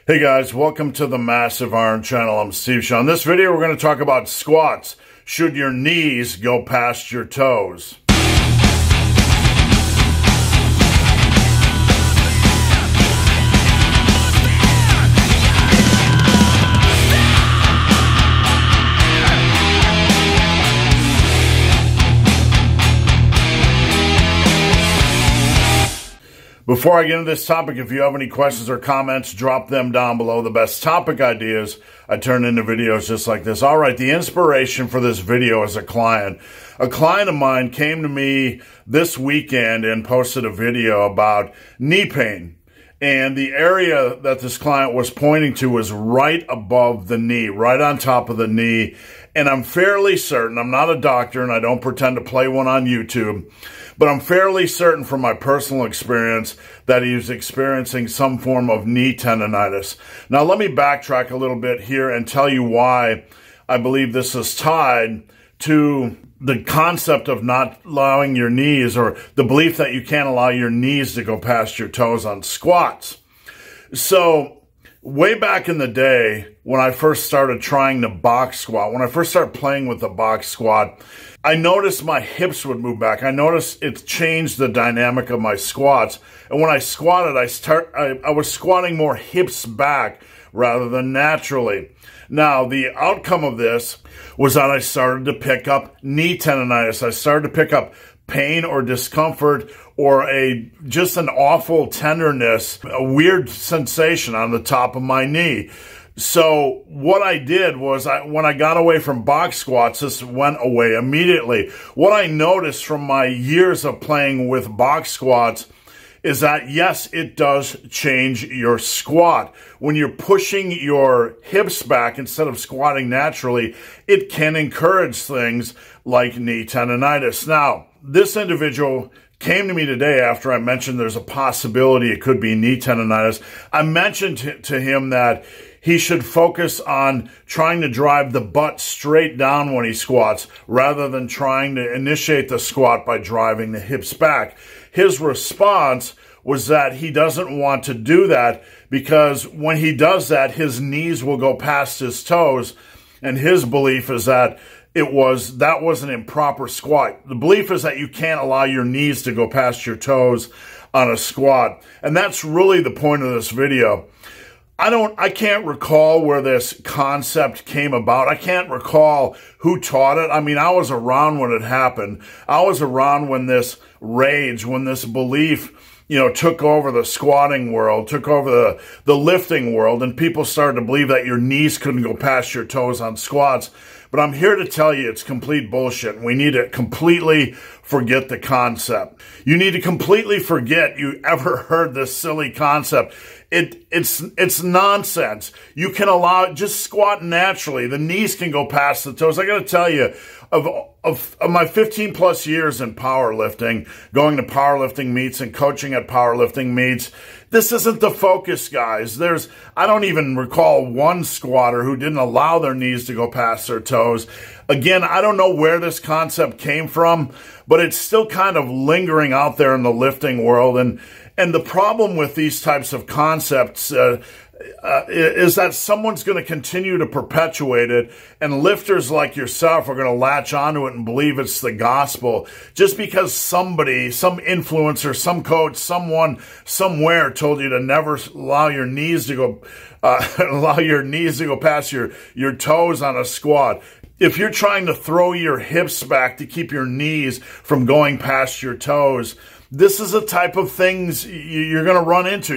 Hey guys, welcome to the Massive Iron Channel. I'm Steve Shaw. In this video, we're going to talk about squats. Should your knees go past your toes? Before I get into this topic, if you have any questions or comments, drop them down below. The best topic ideas, I turn into videos just like this. All right, the inspiration for this video is a client. A client of mine came to me this weekend and posted a video about knee pain. And the area that this client was pointing to was right above the knee, right on top of the knee. And I'm fairly certain, I'm not a doctor and I don't pretend to play one on YouTube, but I'm fairly certain from my personal experience that he was experiencing some form of knee tendonitis. Now, let me backtrack a little bit here and tell you why I believe this is tied to the concept of not allowing your knees, or the belief that you can't allow your knees to go past your toes on squats. So way back in the day, when I first started trying the box squat, when I first started playing with the box squat, I noticed my hips would move back. I noticed it changed the dynamic of my squats. And when I squatted, I was squatting more hips back rather than naturally. Now, the outcome of this was that I started to pick up knee tendonitis. I started to pick up pain or discomfort or just an awful tenderness, a weird sensation on the top of my knee. So what I did was when I got away from box squats, this went away immediately. What I noticed from my years of playing with box squats is that, yes, it does change your squat. When you're pushing your hips back instead of squatting naturally, it can encourage things like knee tendonitis. Now, this individual came to me today after I mentioned there's a possibility it could be knee tendonitis. I mentioned to him that he should focus on trying to drive the butt straight down when he squats rather than trying to initiate the squat by driving the hips back. His response was that he doesn't want to do that because when he does that, his knees will go past his toes. And his belief is that that was an improper squat. The belief is that you can't allow your knees to go past your toes on a squat. And that's really the point of this video. I can't recall where this concept came about. I can't recall who taught it. I mean, I was around when it happened. I was around when this rage, when this belief, took over the squatting world, took over the lifting world, and people started to believe that your knees couldn't go past your toes on squats. But I'm here to tell you it's complete bullshit. We need to completely forget the concept. You need to completely forget you ever heard this silly concept. It's nonsense. You can just squat naturally. The knees can go past the toes. I got to tell you, of my 15 plus years in powerlifting, going to powerlifting meets and coaching at powerlifting meets, this isn't the focus, guys. I don't even recall one squatter who didn't allow their knees to go past their toes. Again, I don't know where this concept came from, but it's still kind of lingering out there in the lifting world. And the problem with these types of concepts is that someone's going to continue to perpetuate it, and lifters like yourself are going to latch onto it and believe it's the gospel just because somebody, some influencer, some coach, someone somewhere told you to never allow your knees to go past your toes on a squat. If you're trying to throw your hips back to keep your knees from going past your toes, this is a type of things you're going to run into.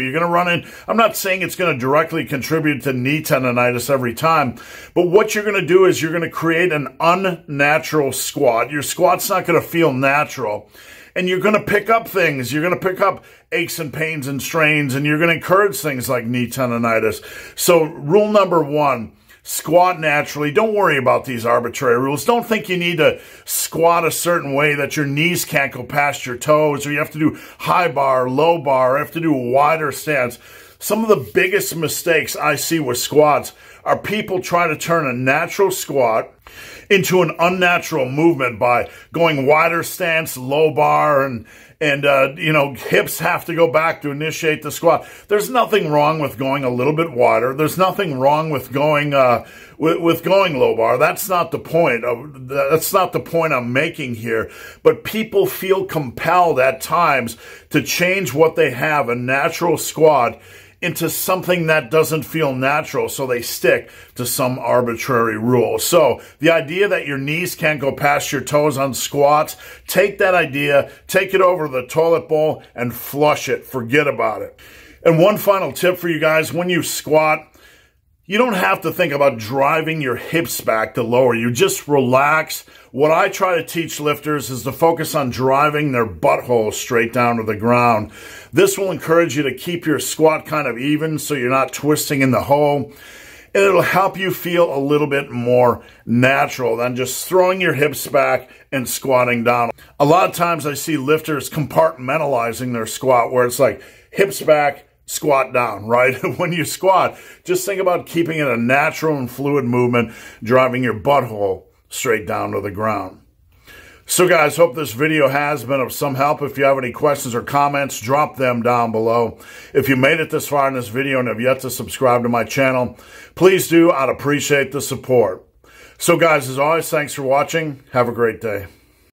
I'm not saying it's going to directly contribute to knee tendonitis every time, but what you're going to do is you're going to create an unnatural squat. Your squat's not going to feel natural, and you're going to pick up things. You're going to pick up aches and pains and strains, and you're going to encourage things like knee tendonitis. So rule number one, squat naturally. Don't worry about these arbitrary rules. Don't think you need to squat a certain way that your knees can't go past your toes, or you have to do high bar, low bar, or have to do a wider stance. Some of the biggest mistakes I see with squats are people trying to turn a natural squat into an unnatural movement by going wider stance, low bar, and hips have to go back to initiate the squat. There's nothing wrong with going a little bit wider. There's nothing wrong with going going low bar. That's not the point. That's not the point I'm making here. But people feel compelled at times to change what they have, a natural squat, into something that doesn't feel natural, so they stick to some arbitrary rule. So the idea that your knees can't go past your toes on squats, take that idea, take it over the toilet bowl, and flush it. Forget about it. And one final tip for you guys, when you squat, you don't have to think about driving your hips back to lower. You just relax. What I try to teach lifters is to focus on driving their butthole straight down to the ground. This will encourage you to keep your squat kind of even so you're not twisting in the hole. And it'll help you feel a little bit more natural than just throwing your hips back and squatting down. A lot of times I see lifters compartmentalizing their squat where it's like hips back, squat down, right? When you squat, just think about keeping it a natural and fluid movement, driving your butthole straight down to the ground. So guys, hope this video has been of some help. If you have any questions or comments, drop them down below. If you made it this far in this video and have yet to subscribe to my channel, please do. I'd appreciate the support. So guys, as always, thanks for watching. Have a great day.